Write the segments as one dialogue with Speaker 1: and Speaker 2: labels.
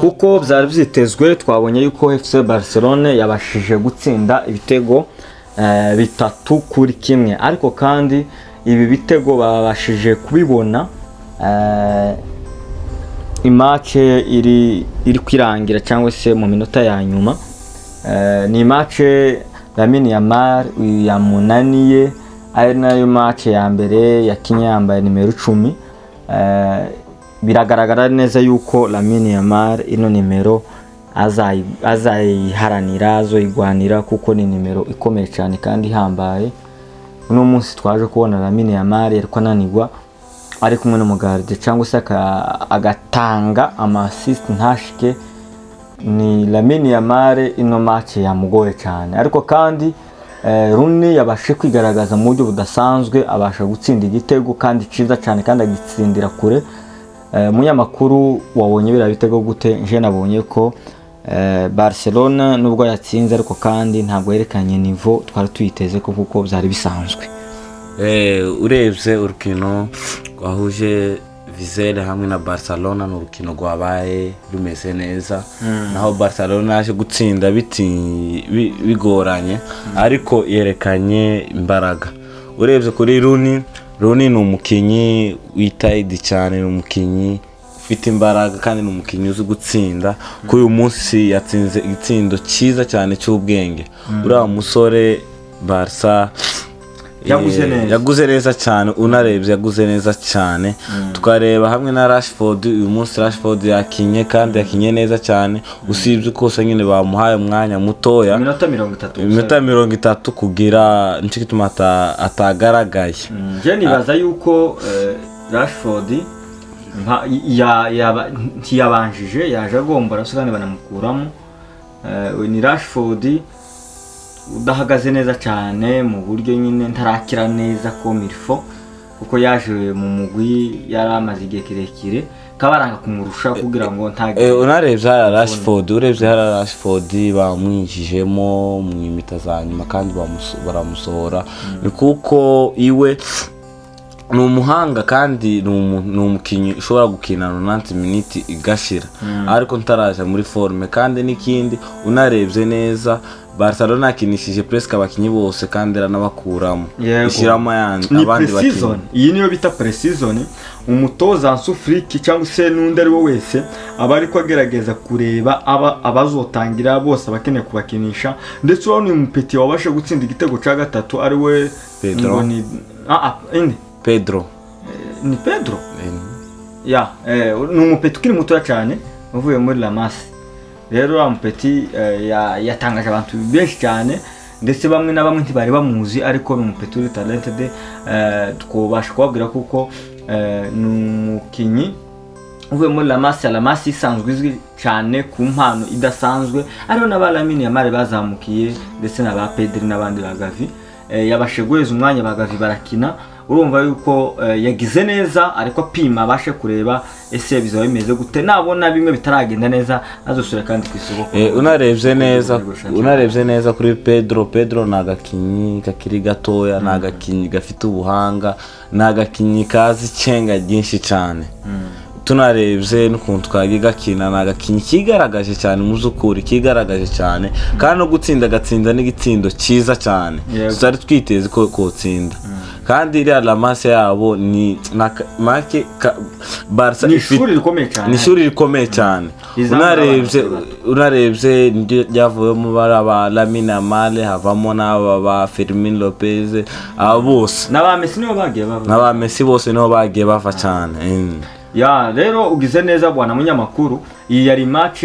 Speaker 1: kuko byari byitezwe. Twabonye yuko FC Barcelona yabashije gutsinda ibitego 3-1, ariko kandi ibi bitego babashije kubibona imace iri kwirangira cyangwa se mu minota ya nyuma. Ni imace Lamine Yamal yamunaniye, ari nayo mace ya mbere yakinye yambaye nimero 10. Biragaragara neza yuko Lamine Yamal ino nimero azayiharanira, azoyigwanira, kuko ni nimero ikomeye cyane kandi ihambaye. Uno munsi twaje kubona Lamine Yamal ariko ananirwa ari kumwe n'umugarde cyangwa se agatanga ama-assist ntashike. Ni Lamine Yamal ino match yamugoye cyane, ariko kandi Rooney yabashe kwigaragaza mu buryo budasanzwe, abasha gutsinda igitego kandi ciza cyane kandi agitsindira kure. Munyamakuru wabonye bira bitego gute? Nje nabonye ko Barcelona nubwo yatsinze ariko kandi ntabwo yerekanye niveau twari tuyiteze ko kuko byari bisanzwe.
Speaker 2: Urebye urukino rwahuje Vizela hamwe na Barcelona, n'urukino rwabaye rumeze neza. Naho Barcelona yaje gutsinda bigoranye, ariko yerekanye imbaraga. Urebye kuri Rooney ni umukinyi witayidi cyane, ni umukinyi ufite imbaraga kandi ni umukinyi uzi gutsinda. Kuri uyu munsi yatsinze igitsindo cyiza cyane cy'ubwenge. Uriya musore Barca yaguze neza cyane, unarebye yaguze neza cyane. Tukareba hamwe na Rashford, uyu munsi Rashford yakinye kandi yakinye neza cyane, usibye kose nyine bamuhaye umwanya mutoya,
Speaker 1: iminota
Speaker 2: 30 kugira nicyo gituma atagaragaye.
Speaker 1: Je nibaza yuko Rashford yabanjije yaje agombora sugane banamukuramo. Ni Rashford udahagaze neza cyane mu buryo nyine ntarakira neza ko mirfo, kuko yaje mu mugwi yaramaze igihe kirekire kabaranga kumurusha kugira ngo ntage.
Speaker 2: Unarebye Rashford bamwijijemo mu imita za nyuma kandi baramusohora. Ni kuko iwe ni umuhanga kandi ni umukinyi ushobora gukina 90 minutes igashira, ariko ntaraje muri forme. Kandi n'ikindi unarebye neza Barcelona akinishije presque abakinyi bose kandi aranabakuramo, ishiramo abandi bakinyi.
Speaker 1: Iyi niyo bita pre-season. Umutoza Nsufriki cyangwa se n'undi ari wo wese aba ariko agerageza kureba abazotangira bose abakeneye kubakinisha. Ndetse urabona uyu mupeti wabashe gutsinda igitego cya gatatu ari we
Speaker 2: Pedro.
Speaker 1: Ni Pedro ni umupeti ukiri muto cyane uvuye muri La Masse. Rero wa mupeti yatangaje abantu benshi cyane, ndetse bamwe na bamwe ntibari bamuzi, ariko ni umupeti uri talented. Twobasha kubabwira kuko ni umukinyi uvuye muri La Masse isanzwe izwi cyane ku mpano idasanzwe. Ariho n'aba Lamine Yamal bazamukiye, ndetse n'aba Pedri n'abandi bagavi. Yabashe guheza umwanya bagavi barakina. Urumva yuko yagize neza, ariko apima abashe kureba ese bizaba bimeze gute. Nabona bimwe bitaragenda neza azosura kandi kwisoko.
Speaker 2: Unarebye neza kuri Pedro nagakinyi kakiri gatoya, nagakinyi gafite ubuhanga, nagakinyi kazi cenga byinshi cyane. Tunarebye n'ukuntu twagigakina nagakinyi kigaragaje cyane, muzukuri kigaragaje cyane, kandi no gutsinda gatsinda n'igitsindo cyiza cyane. Tutari twiteze ko tsinda. Kandi iriya La Masse yabo ni make Barca
Speaker 1: ishuri
Speaker 2: rikomeye cyane. Unarebye ryavuyemo baraba Lamine Yamal, havamo n'aba Fermin Lopez, abo bose
Speaker 1: n'aba Messi
Speaker 2: bose niho bagiye bava cyane.
Speaker 1: Rero ugize neza bwana munyamakuru. Iyi yari match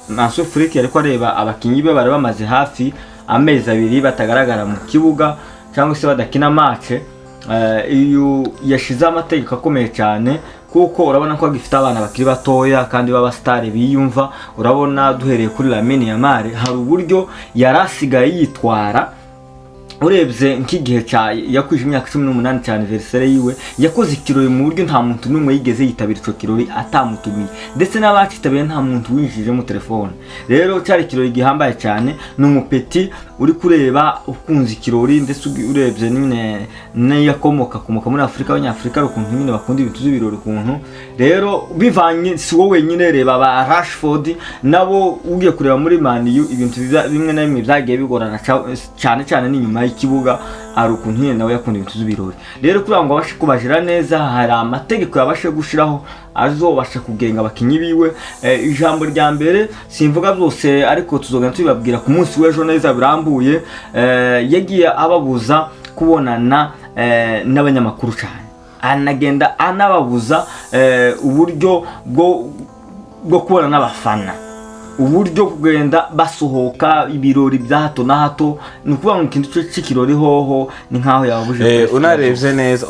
Speaker 1: Nsufriki ariko areba abakinyi be bari bamaze hafi amezi 2 batagaragara mu kibuga cyangwa se badakina match. Iyo yashize amategeko akomeye cyane, kuko urabona ko agifite abana bakiri batoya kandi baba star biyumva. Urabona duhereye kuri Lamine Yamal hari uburyo yarasigaye yitwara. Urebye nk'igihe yakwije imyaka 18 cyane anniversaire yiwe, yakoze ikirori mu buryo nta muntu numwe yigeze yitabira ico kirori atamutumiye, ndetse n'abacitabiye nta muntu winjije mu telefone. Rero cyari ikirori gihambaye cyane. N'umupeti uri kureba ukunze ikirori ndetse urebye nyine n'yakomoka muri Afurika, abanyafurika ukuntu nyine bakunda ibintu by'ibirori ukuntu. Rero bivanye si wowe wenyine, reba ba Rashford nabo ugiye kureba muri Man U ibintu bimwe na bimwe byagiye bigorana cyane cyane n'inyuma y'ikibuga, ari ukuntu nyine nawe yakunda ibintu by'ibirori. Rero kugira ngo abashe kubajira neza, hari amategeko yabashe gushiraho azobasha kugenga abakinyi biwe. Ijambo rya mbere simvuga byose, ariko tuzogenda tubibabwira ku munsi w'ejo neza birambuye. Yagiye ababuza kubonana n'abanyamakuru cyane, anagenda anababuza uburyo bwo kubona n'abafana, uburyo kugenda basohoka ibirori bya hato na hato. Ni ukuvuga ngo ikintu cy'ikirori hoho ni nkaho yababuje.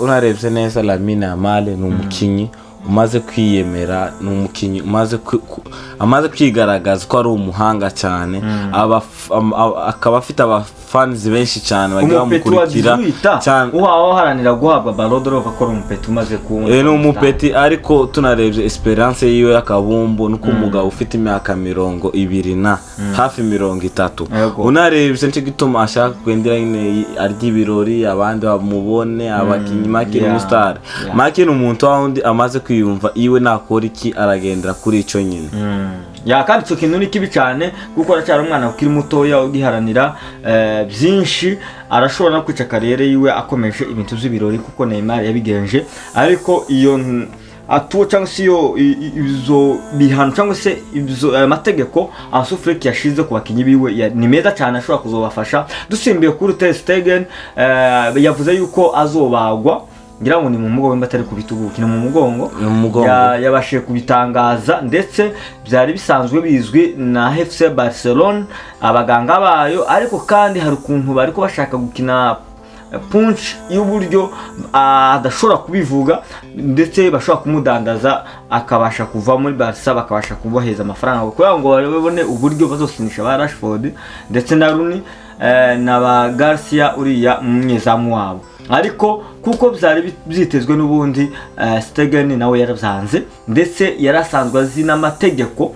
Speaker 2: Unarebye neza Lamine Yamal ni umukinyi umaze kwiyemera, ni umukinyi amaze kwigaragaza ko ari umuhanga cyane, akaba afite abafans benshi cyane bagiye bamukurikira
Speaker 1: cyane. Uhaho haranira guhabwa Ballon d'Or ko ari umupeti umaze kubona.
Speaker 2: Ni umupeti, ariko tunarebye experience yiwe y'akabumbu nuko umugabo ufite imyaka 20 na hafi 30. Unarebye nicyo gituma ashaka kwendera nyine arya ibirori abandi bamubone, abakinyi make ni star. Make ni umuntu wundi amaze kwiyumva iwe nakora iki aragendera kuri ico nyine.
Speaker 1: Kandi cyo kintu ni kibi cyane kuko aracyari umwana ukiri mutoya ugiharanira byinshi, arashobora no kwica kariyere yiwe akomeje ibintu by'ibirori kuko Neymar yabigenje. Ariko iyo atuwo cyangwa se izo bihano cyangwa se izo amategeko Ansufrek yashize ku bakinyi biwe ni meza cyane, ashobora kuzobafasha. Dusimbiye kuri Ter Stegen, yavuze yuko azobagwa, ngira ngo ni mu mugongo batari kubitugu, kino mu mugongo yabashe kubitangaza, ndetse byari bisanzwe bizwi na FC Barcelona abaganga bayo. Ariko kandi hari ukuntu bari ko bashaka gukina punch y'uburyo adashobora kubivuga, ndetse bashobora kumudandaza akabasha kuva muri Barca, bakabasha kuboheza amafaranga kugira ngo babone uburyo bazosinisha ba Rashford ndetse na Rooney na ba Garcia uriya mwezamu wabo. Ariko kuko byari byitezwe n'ubundi Stegen nawe yarabyanze, ndetse yarasanzwe azi n'amategeko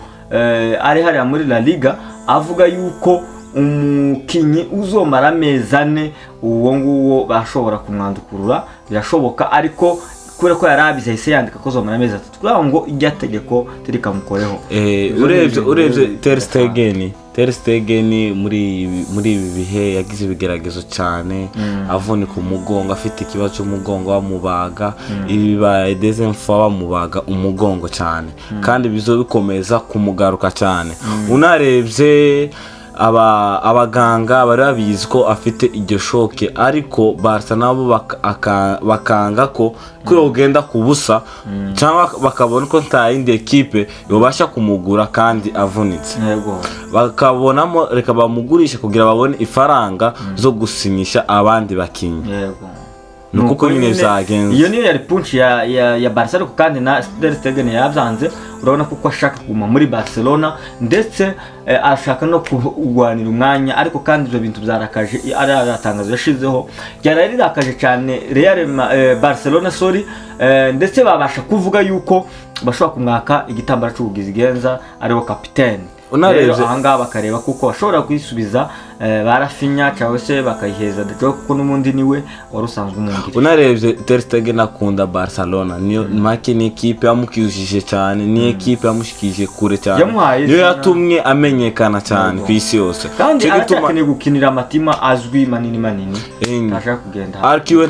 Speaker 1: ari hariya muri La Liga avuga yuko umukinyi uzomara amezi 4 uwo nguwo bashobora kumwandukurura. Birashoboka, ariko kubera ko yarabize yahise yandika ko zomara amezi 3 kugira ngo irya tegeko tirikamukoreho.
Speaker 2: Urebye Ter Stegen muri ibi bihe yagize ibigeragezo cyane, avunika umugongo, afite ikibazo cy'umugongo bamubaga, ibi baye deuxième fois bamubaga umugongo cyane, kandi bizo bikomeza kumugaruka cyane. Unarebye abaganga bari babizi ko afite iryo shoke, ariko Barca nabo bakanga ko ugenda kubusa cyangwa bakabona ko nta yindi equipe yobasha kumugura kandi avunitse. Bakabonamo reka bamugurisha kugira babone ifaranga zo gusinyisha abandi bakinyi. Nuko nyine zagenze.
Speaker 1: Iyo niyo yari punch ya Barca, ariko kandi na Ter Stegen yabyanze. Urabona kuko ashaka kuguma muri Barcelona, ndetse ashaka no kugwanira umwanya. Ariko kandi ibyo bintu byarakaje, aratangazo yashizeho yararakaje cyane Barcelona, ndetse babasha kuvuga yuko bashobora kumwaka igitambara cy'ubugizi genza ariwo kapiteni. Unarebye ahanga bakareba kuko bashobora kwisubiza barafinya cyangwa se bakayiheza kuko n'umundi niwe warusanzwe umwungirije.
Speaker 2: Unarebye Ter Stegen akunda Barcelona, niyo make ni equipe yamukijije cyane, ni equipe yamushikije kure cyane, niyo yatumye amenyekana cyane ku isi yose.
Speaker 1: Kandi arakeneye gukinira amatima azwi manini ashaka kugenda.
Speaker 2: Ariko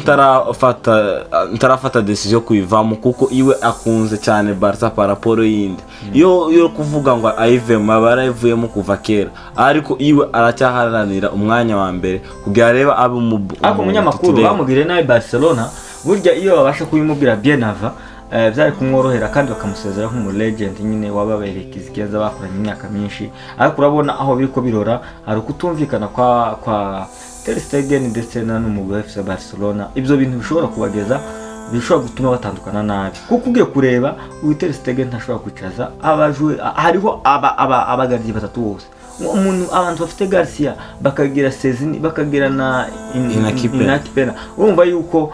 Speaker 2: ntarafata decision kuyivamo kuko iwe akunze cyane Barca paraporo yindi. Yo kuvuga ngo ayivemo barayivuyemo kuva kera, ariko iwe aracyaharanira umwanya wa mbere kugira reba abe
Speaker 1: umunyamakuru bamugire nawe Barcelona. Burya iyo babasha kubimubwira bien avant byari kumworohera kandi bakamusezera nk'umu legend nyine wababereka izigeza bakoranye imyaka myinshi. Ariko urabona aho biri ko birora, ari kutumvikana kwa Ter Stegen ndetse n'umugwi wa FC Barcelona. Ibyo bintu bishobora kubageza, bishobora gutuma batandukana nabi, kuko ugiye kureba Ter Stegen ntashobora kwicaza abajwe. Hariho abagaryi batatu bose, umuntu abantu bafite Garcia bakagira Sezini bakagira na Inakipera urumva yuko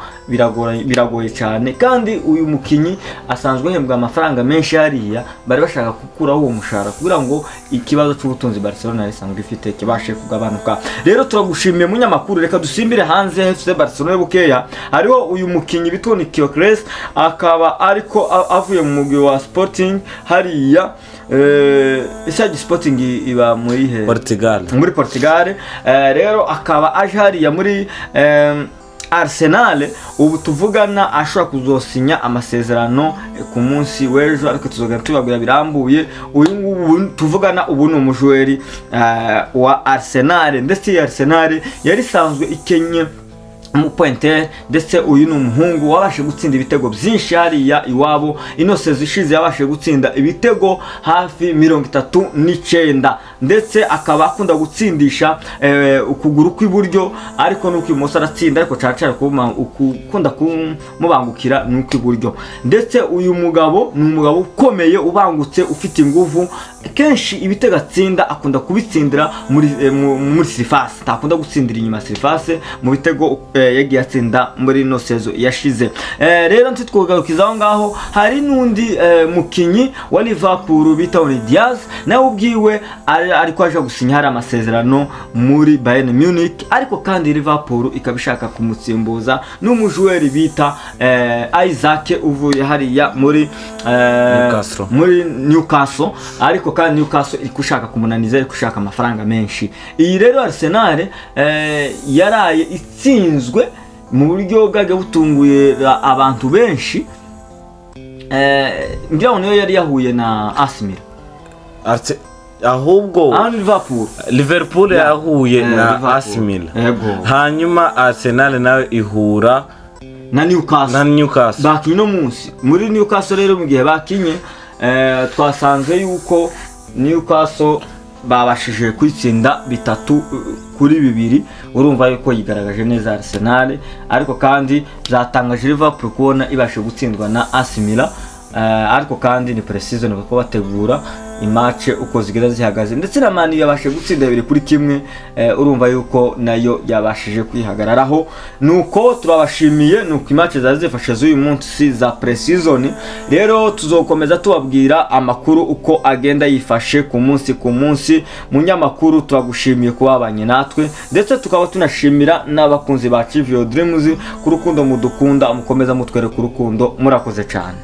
Speaker 1: biragoye cyane kandi uyu mukinyi asanzwe ahembwa amafaranga menshi hariya bari bashaka gukuraho uwo mushahara kugira ngo ikibazo cy'ubutunzi Barcelona isanzwe ifite kibashe kugabanuka. Rero turagushimiye munyamakuru, reka dusimbire hanze FC Barcelona bukeya. Hariho uyu mukinyi bitwa Gyokerel akaba ariko avuye mu mugwi wa Sporting hariya Isagi Sporting iba muri Portugal. Rero akaba aje hariya muri Arsenal ubu tuvugana ashobora kuzosinya amasezerano ku munsi w'ejo ariko tuzogera tubabwira birambuye. Uyu ngubu tuvugana ubu ni umujweri wa Arsenal ndetse Arsenal yari sanzwe ikenye mu pointer ndetse uyu ni umuhungu wabashe gutsinda ibitego byinshi hariya iwabo. Ino sezo ishize yabashe gutsinda ibitego hafi 39 ndetse akaba akunda gutsindisha ukuguru kw'iburyo ariko nuko imoso aratsinda ariko cacara ukunda kumubangukira nuko iburyo. Ndetse uyu mugabo ni umugabo ukomeye ubangutse ufite inguvu kenshi ibitego atsinda akunda kubitsindira muri surface takunda gutsindira inyuma surface mu bitego yagiye atsinda muri no sezo yashize. Rero ntitwogarukiza aho ngaho hari nundi mukinyi wa Liverpool bita Diaz nawe ubwiwe ariko aje gusinya hari amasezerano muri Bayern Munich ariko kandi Liverpool ikabishaka kumutsimbuza n'umujweri bita Isaac uvuye hariya muri Newcastle ariko kandi Newcastle ikushaka kumunaniza ikushaka amafaranga menshi. Iyi rero Arsenal yaraye itsinzwe mu buryo bwage butunguye abantu benshi. Mbyaho niyo yari yahuye na Arsenal
Speaker 2: ahubwo Liverpool yahuye na Arsenal hanyuma Arsenal nawe ihura
Speaker 1: na Newcastle bakinye no munsi muri Newcastle. Rero mu gihe bakinye twasanze yuko Newcastle babashije kwitsinda 3-2 urumva yuko yigaragaje neza Arsenal ariko kandi zatangaje Liverpool kubona ibashe gutsindwa na Arsenal ariko kandi ni pre-season bako bategura imatch uko zigenda zihagaze ndetse na Man yabashe gutsinda 2-1 urumva yuko nayo yabashije kwihagararaho. Nuko turabashimiye nuko imatch zazifashe z'uyu munsi za pre-season. Rero tuzokomeza tubabwira amakuru uko agenda yifashe ku munsi munyamakuru. Turagushimiye kubabanye natwe ndetse tukaba tunashimira n'abakunzi ba Chivio Dreams ku rukundo mudukunda mukomeza mutwere ku rukundo. Murakoze cyane.